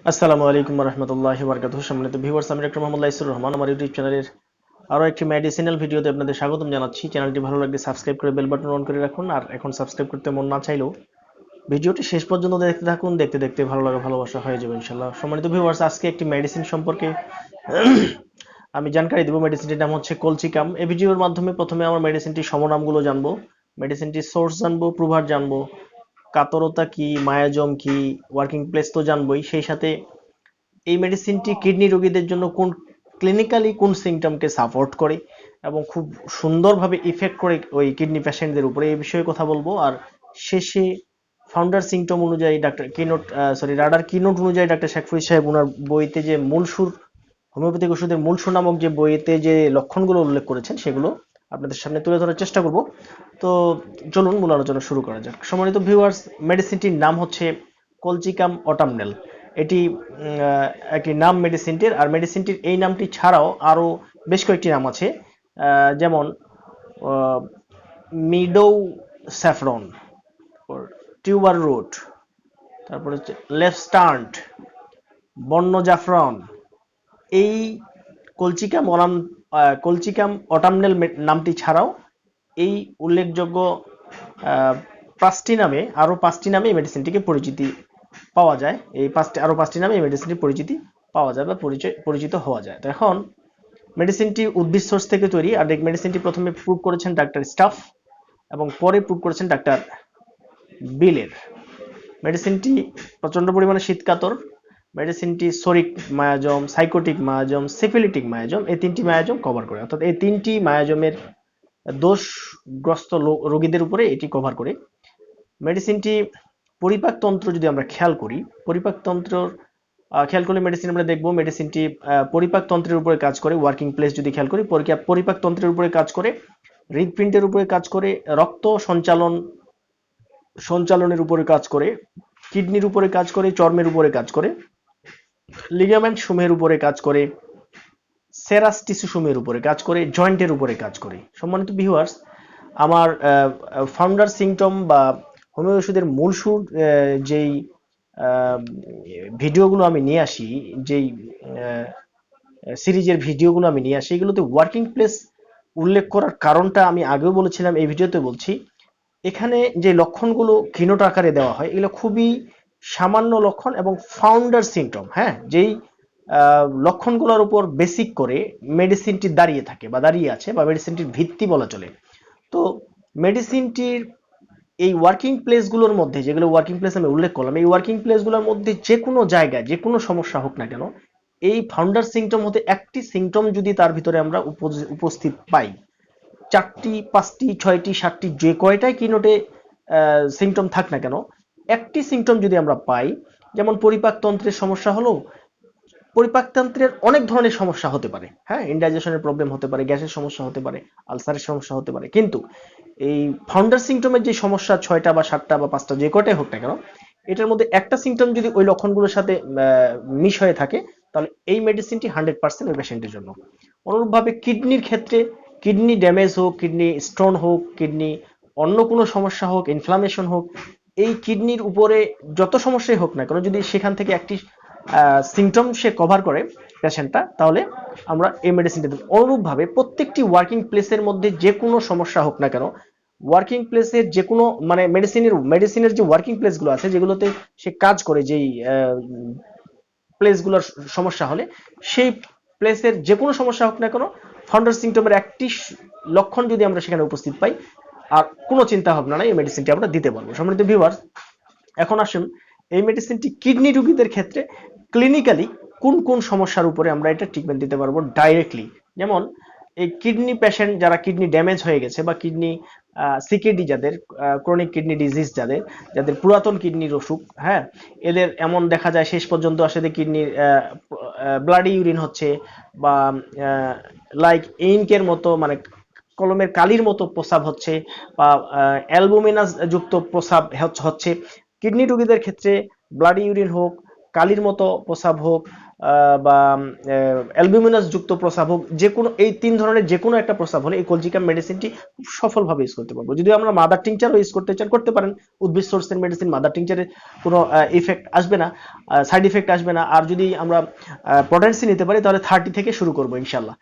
আসসালামু আলাইকুম রহমতুল্লাহি বারাকাতুহু। সম্মানিত ভিউয়ার্স, আমি ডক্টর মোহাম্মদ লাইসুর রহমান। আমার ইউটিউব চ্যানেলের আরও একটি মেডিসিনাল ভিডিওতে আপনাদের স্বাগতম জানাচ্ছি। চ্যানেলটি ভালো লাগলে সাবস্ক্রাইব করে বেল বাটন অন করে রাখুন। আর এখন সাবস্ক্রাইব করতে মন না চাইলেও ভিডিওটি শেষ পর্যন্ত দেখতে থাকুন। দেখতে দেখতে ভালো লাগা ভালোবাসা হয়ে যাবে ইনশাল্লাহ। সম্মানিত ভিউয়ার্স, আজকে একটি মেডিসিন সম্পর্কে আমি জানকারি দেবো। মেডিসিনটির নাম হচ্ছে কলচিকাম। এই ভিডিওর মাধ্যমে প্রথমে আমরা মেডিসিনটির সমনামগুলো জানবো, মেডিসিনটির সোর্স জানবো, প্রুভার জানবো, কাতরতা কি, মায়াজম কি, ওয়ার্কিং প্লেস তো জানবোই। সেই সাথে এই মেডিসিনটি কিডনি রোগীদের জন্য কোন ক্লিনিক্যালি কোন সিমটমকে সাপোর্ট করে এবং খুব সুন্দরভাবে ইফেক্ট করে ওই কিডনি পেশেন্টদের উপরে, এই বিষয়ে কথা বলবো। আর শেষে ফাউন্ডার সিমটম অনুযায়ী ডাক্তার কিনোট রাডার কিনোট অনুযায়ী ডাক্তার শেখফুই সাহেব ওনার বইতে যে মূল সুর, হোমিওপ্যাথিক ওষুধের মূল সুর নামক যে বইতে যে লক্ষণগুলো উল্লেখ করেছেন সেগুলো আপনাদের সামনে তুলে ধরার চেষ্টা করব। তো চলুন মূল আলোচনা শুরু করা যাক। সম্মানিত ভিউয়ার্স, মেডিসিনটির নাম হচ্ছে কলচিকাম অটামনেল। এটি একটি নাম মেডিসিনটির। আর মেডিসিনটির এই নামটি ছাড়াও আরও বেশ কয়েকটি নাম আছে, যেমন মিডো স্যাফরন, টিউবার রুট, তারপরে হচ্ছে লেফস্টান্ট, বন্য জাফরান। এই কলচিকাম কলচিকাম অটামনেল নামটি ছাড়াও এই উল্লেখযোগ্য পাঁচটি নামে এই মেডিসিনটিকে পরিচিতি পাওয়া যায়। এই পাঁচটি নামে এই মেডিসিনটির পরিচিতি পাওয়া যায় বা পরিচিত হওয়া যায়। তো এখন মেডিসিনটি উদ্ভিদ সোর্স থেকে তৈরি। আর এই মেডিসিনটি প্রথমে প্রুভ করেছেন ডাক্তার স্টাফ এবং পরে প্রুভ করেছেন ডাক্তার বিলের। মেডিসিনটি প্রচন্ড পরিমাণে শীতকাতর। মেডিসিনটি psoric miasm, sycotic miasm, syphilitic miasm, এই তিনটি মায়াজম কভার করে। অর্থাৎ এই তিনটি মায়াজমের দোষগ্রস্ত রোগীদের উপরে এটি কভার করে। মেডিসিনটি পরিপাকতন্ত্র যদি আমরা খেয়াল করি, পরিপাকতন্ত্র খেয়াল করলে মেডিসিন আমরা দেখবো মেডিসিনটি পরিপাকতন্ত্রের উপরে কাজ করে। ওয়ার্কিং প্লেস যদি খেয়াল করি, পরিপাকতন্ত্রের উপরে কাজ করে, হৃদপিণ্ডের উপরে কাজ করে, রক্ত সঞ্চালনের উপরে কাজ করে, কিডনির উপরে কাজ করে, চর্মের উপরে কাজ করে, লিগামেন্ট সমূহের উপরে কাজ করে, সেরাস টিস্যু সমূহের উপরে কাজ করে, জয়েন্টের উপরে কাজ করে। সম্মানিত ভিউয়ার্স, আমার ফাউন্ডার সিমটম বা হোমিও ওষুধের মূল সুর যেই ভিডিওগুলো আমি নিয়ে আসি, যেই সিরিজের ভিডিওগুলো আমি নিয়ে আসি, এগুলোতে ওয়ার্কিং প্লেস উল্লেখ করার কারণটা আমি আগেও বলেছিলাম, এই ভিডিওতে বলছি। এখানে যে লক্ষণগুলো কিনোট আকারে দেওয়া হয় এগুলো খুবই সামান্য লক্ষণ এবং ফাউন্ডার সিমটম, হ্যাঁ, যেই লক্ষণগুলোর উপর বেসিক করে মেডিসিনটি দাঁড়িয়ে থাকে বা দাঁড়িয়ে আছে বা মেডিসিনটির ভিত্তি বলা চলে। তো মেডিসিনটির এই ওয়ার্কিং প্লেসগুলোর মধ্যে, যেগুলো ওয়ার্কিং প্লেস আমি উল্লেখ করলাম, এই ওয়ার্কিং প্লেসগুলোর মধ্যে যে কোনো জায়গায় যে কোনো সমস্যা হোক না কেন, এই ফাউন্ডার সিমটম হতে একটি সিমটম যদি তার ভিতরে আমরা উপস্থিত পাই, 4টি 5টি 6টি 7টি যে কয়টাই কিনোটে সিমটম থাক না কেন, একটি সিমটম যদি আমরা পাই, যেমন পরিপাকতন্ত্রের সমস্যা হলো, পরিপাকতন্ত্রের অনেক ধরনের সমস্যা হতে পারে, হ্যাঁ, ইনডাইজেশনের প্রবলেম হতে পারে, গ্যাসের সমস্যা হতে পারে, আলসারের সমস্যা হতে পারে, কিন্তু এই ফাউন্ডার সিমটমের যে সমস্যা 6টা বা 7টা বা 5টা যে কয়টাই হোক না কেন, এটার মধ্যে একটা সিমটম যদি ওই লক্ষণগুলোর সাথে মিশ হয়ে থাকে, তাহলে এই মেডিসিনটি 100% ওই পেশেন্টের জন্য। অনুরূপভাবে কিডনির ক্ষেত্রে, কিডনি ড্যামেজ হোক, কিডনি স্টোন হোক, কিডনি অন্য কোনো সমস্যা হোক, ইনফ্লামেশন হোক, এই কিডনির উপরে যত সমস্যাই হোক না কেন, যদি সেখান থেকে একটি সিমটম সে কভার করে পেশেন্টটা, তাহলে আমরা এই মেডিসিনটা দেব। অনুরূপভাবে প্রত্যেকটি ওয়ার্কিং প্লেসের মধ্যে যে কোনো সমস্যা হোক না কেন, ওয়ার্কিং প্লেসের যে কোনো মানে মেডিসিনের যে ওয়ার্কিং প্লেসগুলো আছে যেগুলোতে সে কাজ করে, যেই প্লেসগুলোর সমস্যা হলে, সেই প্লেসের যে কোনো সমস্যা হোক না কেন, ফাউন্ডার সিমটমের একটি লক্ষণ যদি আমরা সেখানে উপস্থিত পাই, আর কোনো চিন্তা ভাবনা নাই, এই মেডিসিনটি আমরা দিতে পারবো। সম্মানিত ভিউয়ার্স, এখন আসুন এই মেডিসিনটি কিডনি রোগীদের ক্ষেত্রে ক্লিনিক্যালি কোন কোন সমস্যার উপরে আমরা এটা ট্রিটমেন্ট দিতে পারবো ডাইরেক্টলি। যেমন এই কিডনি পেশেন্ট যারা কিডনি ড্যামেজ হয়ে গেছে বা কিডনি সিকেডি, যাদের ক্রনিক কিডনি ডিজিজ, যাদের পুরাতন কিডনির অসুখ, হ্যাঁ, এদের এমন দেখা যায় শেষ পর্যন্ত আসলে কিডনির ব্লাডি ইউরিন হচ্ছে, বা লাইক ইঙ্কের মতো মানে কলমের কালির মতো প্রস্রাব হচ্ছে, বা অ্যালবুমিনাস যুক্ত প্রস্রাব হচ্ছে। কিডনি রোগীদের ক্ষেত্রে ব্লাডি ইউরিন হোক, কালির মতো প্রস্রাব হোক, বা অ্যালবুমিনাস যুক্ত প্রস্রাব হোক, যে কোনো এই 3 ধরনের যে কোনো একটা প্রস্রাব হলে এই কলজিকাম মেডিসিনটি খুব সফলভাবে ইউজ করতে পারবো। যদি আমরা মাদার টিংচারও ইউজ করতে চান করতে পারেন, উদ্ভিদ সোর্সের মেডিসিন, মাদার টিংচারে কোনো ইফেক্ট আসবে না, সাইড ইফেক্ট আসবে না। আর যদি আমরা পটেন্সি নিতে পারি তাহলে 30 থেকে শুরু করবো ইনশাল্লাহ।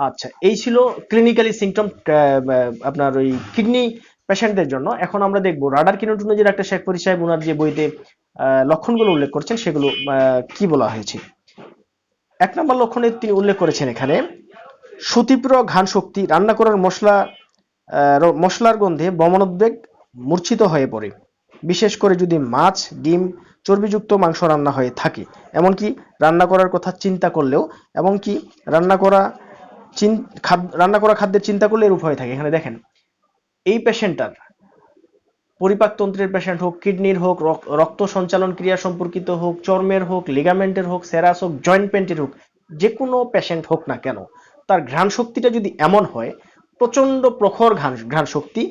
আচ্ছা, এই ছিল ক্লিনিক্যালি সিমটম আপনার ওই কিডনি পেশেন্টদের জন্য। এখন আমরা দেখবো রাডার কিনোটোলজির একটা শেখ ফরিদ সাহেব ওনার যে বইতে লক্ষণগুলো উল্লেখ করছেন সেগুলো কি বলা হয়েছে। 1 নম্বর লক্ষণে তিনি উল্লেখ করেছেন এখানে সুতীব্র ঘ্রাণ শক্তি, রান্না করার মশলার গন্ধে বমনোদ্বেগ, মূর্ছিত হয়ে পড়ে, বিশেষ করে যদি মাছ, ডিম, চর্বিযুক্ত মাংস রান্না হয়ে থাকে, এমনকি রান্না করার কথা চিন্তা করলেও, এমনকি রান্না করা খাদ্যের চিন্তা করলে এরূপ হয়ে থাকে। এখানে দেখেন এই পেশেন্টটার পরিপাকতন্ত্রের পেশেন্ট হোক, কিডনির হোক, রক্ত সঞ্চালন ক্রিয়া সম্পর্কিত হোক, চর্মের হোক, লিগামেন্টের হোক, সেরাস হোক, জয়েন্ট পেন্টের হোক, যে কোনো পেশেন্ট হোক না কেন, তার ঘ্রাণ শক্তিটা যদি এমন হয়, প্রচন্ড প্রখর ঘ্রাণ শক্তি,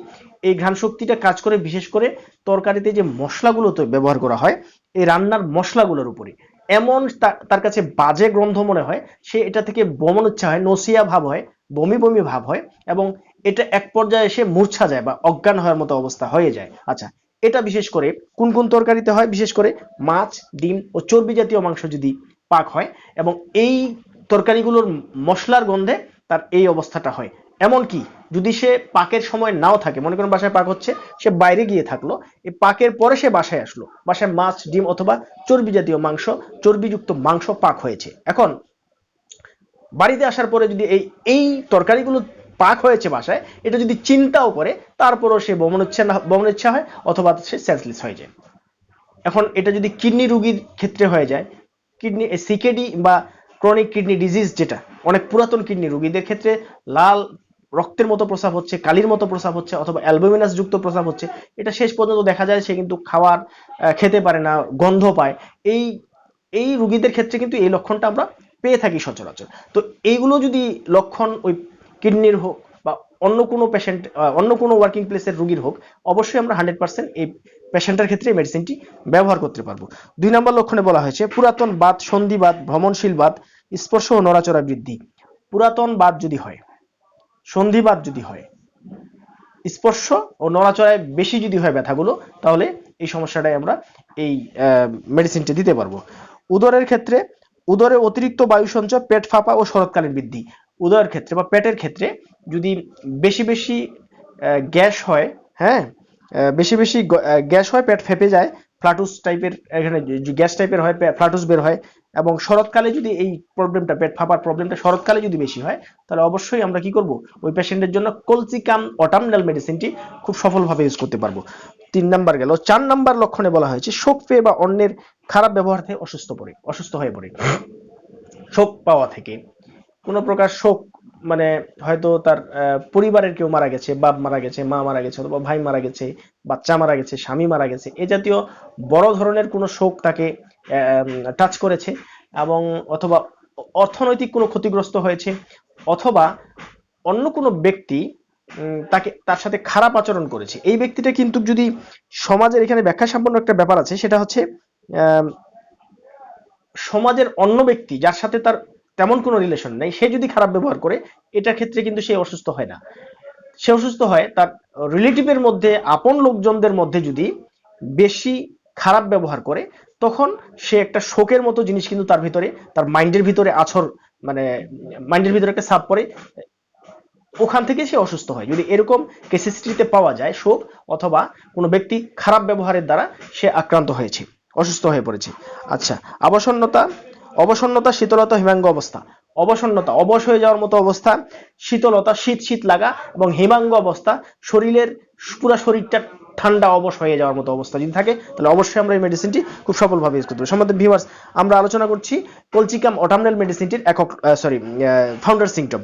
এই ঘ্রাণ শক্তিটা কাজ করে বিশেষ করে তরকারিতে যে মশলাগুলো তো ব্যবহার করা হয়, এই রান্নার মশলাগুলোর উপরে এমন তার কাছে বাজে গন্ধ মনে হয়, সে এটা থেকে বমন ইচ্ছা হয়, নসিয়া ভাব হয়, বমি বমি ভাব হয়, এবং এটা এক পর্যায়ে এসে মূর্ছা যায় বা অজ্ঞান হওয়ার মতো অবস্থা হয়ে যায়। আচ্ছা, এটা বিশেষ করে কোন কোন তরকারিতে হয়? বিশেষ করে মাছ, ডিম ও চর্বি জাতীয় মাংস যদি পাক হয়, এবং এই তরকারিগুলোর মশলার গন্ধে তার এই অবস্থাটা হয়। এমনকি যদি সে পাকের সময় নাও থাকে, মনে করেন বাসায় পাক হচ্ছে, সে বাইরে গিয়ে থাকলো, এই পাকের পরে সে বাসায় আসলো, বাসায় মাছ, ডিম অথবা চর্বি জাতীয় মাংস, চর্বিযুক্ত মাংস পাক হয়েছে, এখন বাড়িতে আসার পরে যদি এই তরকারিগুলো পাক হয়েছে বাসায়, এটা যদি চিন্তাও করে, তারপরও সে বমন ইচ্ছা হয় অথবা সে সেন্সলেস হয়ে যায়। এখন এটা যদি কিডনি রোগীর ক্ষেত্রে হয়ে যায়, কিডনি সিকেডি বা ক্রনিক কিডনি ডিজিজ, যেটা অনেক পুরাতন কিডনি রোগীদের ক্ষেত্রে লাল রক্তের মতো প্রস্রাব হচ্ছে, কালির মতো প্রস্রাব হচ্ছে, অথবা অ্যালবুমিনাস যুক্ত প্রস্রাব হচ্ছে, এটা শেষ পর্যন্ত দেখা যায় সে কিন্তু খেতে পারে না, গন্ধ পায়। এই এই রোগীদের ক্ষেত্রে কিন্তু এই লক্ষণটা আমরা পেয়ে থাকি সচরাচর। তো এইগুলো যদি লক্ষণ ওই কিডনির হোক বা অন্য কোনো পেশেন্ট, অন্য কোনো ওয়ার্কিং প্লেসের রোগীর হোক, অবশ্যই আমরা 100% এই পেশেন্টের ক্ষেত্রে এই মেডিসিনটি ব্যবহার করতে পারবো। 2 নম্বর লক্ষণে বলা হয়েছে পুরাতন বাত, সন্ধিবাত, ভ্রমণশীল বাত, স্পর্শ ও নড়াচড়া বৃদ্ধি। পুরাতন বাত যদি হয়, সন্ধিবাত যদি হয়, স্পর্শ ও নড়াচড়ায় বেশি যদি হয় ব্যথাগুলো, তাহলে এই সমস্যাটাই আমরা এই মেডিসিনটি দিতে পারবো। উদরের ক্ষেত্রে উদরে অতিরিক্ত বায়ু সঞ্চয়, পেট ফাঁপা ও শরৎকালীন বৃদ্ধি। উদরের ক্ষেত্রে বা পেটের ক্ষেত্রে যদি বেশি বেশি গ্যাস হয়, হ্যাঁ, বেশি বেশি গ্যাস হয়, পেট ফেপে যায়, ফ্লাটুস টাইপের, এখানে গ্যাস টাইপের হয়, ফ্লাটুস বের হয়, এবং শরৎকালে যদি এই প্রবলেমটা, পেট ফাঁপার প্রবলেমটা শরৎকালে যদি বেশি হয়, তাহলে অবশ্যই আমরা কি করব, ওই পেশেন্টের জন্য কলসিকাম অটামনাল মেডিসিনটি খুব সফলভাবে ইউজ করতে পারবো। 3 নাম্বার গেল। 4 নাম্বার লক্ষণে বলা হয়েছে শোক পেয়ে বা অন্যের খারাপ ব্যবহার থেকে অসুস্থ হয়ে পড়ে। শোক পাওয়া থেকে, কোনো প্রকার শোক, মানে হয়তো তার পরিবারের কেউ মারা গেছে, বাপ মারা গেছে, মা মারা গেছে, অথবা ভাই মারা গেছে, বাচ্চা মারা গেছে, স্বামী মারা গেছে, এই জাতীয় বড় ধরনের কোনো শোক তাকে টাচ করেছে, এবং অথবা অর্থনৈতিক কোনো ক্ষতিগ্রস্ত হয়েছে, অথবা অন্য কোনো ব্যক্তি তার সাথে খারাপ আচরণ করেছে, এই ব্যক্তিটা কিন্তু যদি সমাজের, এখানে ব্যাখ্যা সম্পন্ন একটা ব্যাপার আছে, সেটা হচ্ছে সমাজের অন্য ব্যক্তি যার সাথে তার তেমন কোনো রিলেশন নেই, সে যদি খারাপ ব্যবহার করে, এটার ক্ষেত্রে কিন্তু সে অসুস্থ হয় না। সে অসুস্থ হয় তার রিলেটিভের মধ্যে, আপন লোকজনদের মধ্যে যদি বেশি খারাপ ব্যবহার করে, তখন সে একটা শোকের মতো জিনিস কিন্তু তার ভিতরে, তার মাইন্ডের ভিতরে মানে মাইন্ডের ভিতরে একটা ছাপ পড়ে, ওখান থেকে সে অসুস্থ হয়। যদি এরকম কেস হিস্ট্রিতে পাওয়া যায় শোক, অথবা কোনো ব্যক্তি খারাপ ব্যবহারের দ্বারা সে আক্রান্ত হয়েছে, অসুস্থ হয়ে পড়েছে। আচ্ছা, অবসন্নতা, শীতলতা, হিমাঙ্গ অবস্থা। অবসন্নতা, অবশ হয়ে যাওয়ার মতো অবস্থা, শীতলতা, শীত শীত লাগা, এবং হিমাঙ্গ অবস্থা, শরীরের পুরো শরীরটা ঠান্ডা অবশ হয়ে যাওয়ার মতো অবস্থা যদি থাকে, তাহলে অবশ্যই আমরা এই মেডিসিনটি খুব সফলভাবে ইউজ করতে পারবো। সম্মানিত ভিউয়ার্স, আমরা আলোচনা করছি কলচিকাম অটামনাল মেডিসিনটির ফাউন্ডার সিমটম।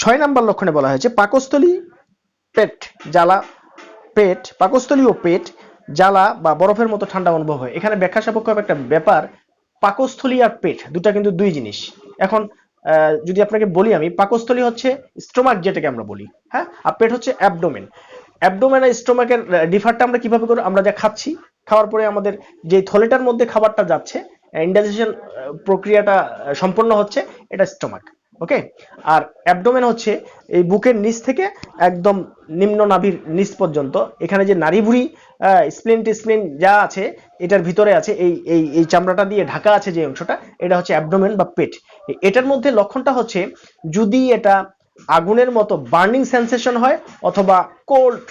6 নাম্বার লক্ষণে বলা হয়েছে পাকস্থলী, পেট জ্বালা, পাকস্থলী ও পেট জ্বালা বা বরফের মতো ঠান্ডা অনুভব হয়। এখানে ব্যাখ্যা সাপেক্ষ একটা ব্যাপার, পাকস্থলী আর পেট দুটা কিন্তু দুই জিনিস। এখন যদি আপনাকে বলি, আমি পাকস্থলী হচ্ছে স্টোমাক, যেটাকে আমরা বলি, হ্যাঁ, আর পেট হচ্ছে অ্যাবডোমেন। অ্যাবডোমেন আর স্টোমাকের ডিফারটা আমরা কিভাবে করি? আমরা যা খাচ্ছি, খাওয়ার পরে আমাদের যে থলেটার মধ্যে খাবারটা যাচ্ছে, ইন্ডাইজেশন প্রক্রিয়াটা সম্পন্ন হচ্ছে, এটা স্টমাক। ওকে। আর অ্যাবডোমেন হচ্ছে এই বুকের নিচ থেকে একদম নিম্ন নাভির নিচ পর্যন্ত, এখানে যে নাড়িভুঁড়ি স্প্লিন যা আছে এটার ভিতরে আছে, এই এই এই চামড়াটা দিয়ে ঢাকা আছে যে অংশটা, এটা হচ্ছে অ্যাবডোমেন বা পেট। এটার মধ্যে লক্ষণটা হচ্ছে যদি এটা আগুনের মতো বার্নিং সেন্সেশন হয় অথবা কোল্ড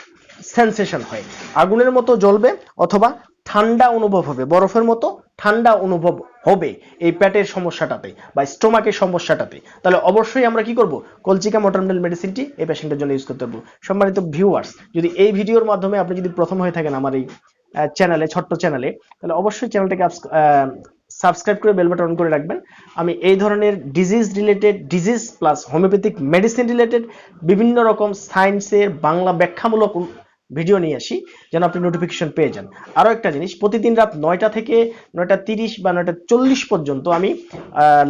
সেন্সেশন হয়, আগুনের মতো জ্বলবে অথবা ঠান্ডা অনুভব হবে, বরফের মতো ঠান্ডা অনুভব হবে এই পেটের সমস্যাটাতে বা স্টোমাকের সমস্যাটাতে, তাহলে অবশ্যই আমরা কি করব, কলচিকা মটরমেল মেডিসিনটি এই পেশেন্টের জন্য ইউজ করতে পারবো। সম্মানিত ভিউয়ার্স, যদি এই ভিডিওর মাধ্যমে আপনি যদি প্রথম হয়ে থাকেন আমার এই চ্যানেলে, ছোট্ট চ্যানেলে, তাহলে অবশ্যই চ্যানেলটাকে সাবস্ক্রাইব করে বেল বাটন অন করে রাখবেন। আমি এই ধরনের disease plus homeopathic medicine related বিভিন্ন রকম সায়েন্সের বাংলা ব্যাখ্যামূলক ভিডিও নিয়ে আসি, যেন আপনি নোটিফিকেশন পেয়ে যান। আরও একটা জিনিস, প্রতিদিন রাত 9টা থেকে 9টা 30 বা 9টা 40 পর্যন্ত আমি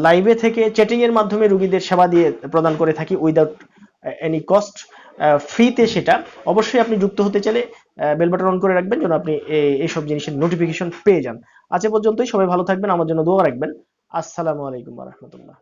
লাইভে থেকে চ্যাটিং এর মাধ্যমে রোগীদের সেবা দিয়ে প্রদান করে থাকি উইদাউট এনি কস্ট, ফ্রিতে। সেটা অবশ্যই আপনি যুক্ত হতে চাইলে বেল বাটন অন করে রাখবেন, যেন আপনি এইসব জিনিসের নোটিফিকেশন পেয়ে যান। আজ পর্যন্তই, সবাই ভালো থাকবেন, আমার জন্য দোয়া রাখবেন। আসসালামু আলাইকুম ওয়া রাহমাতুল্লাহ।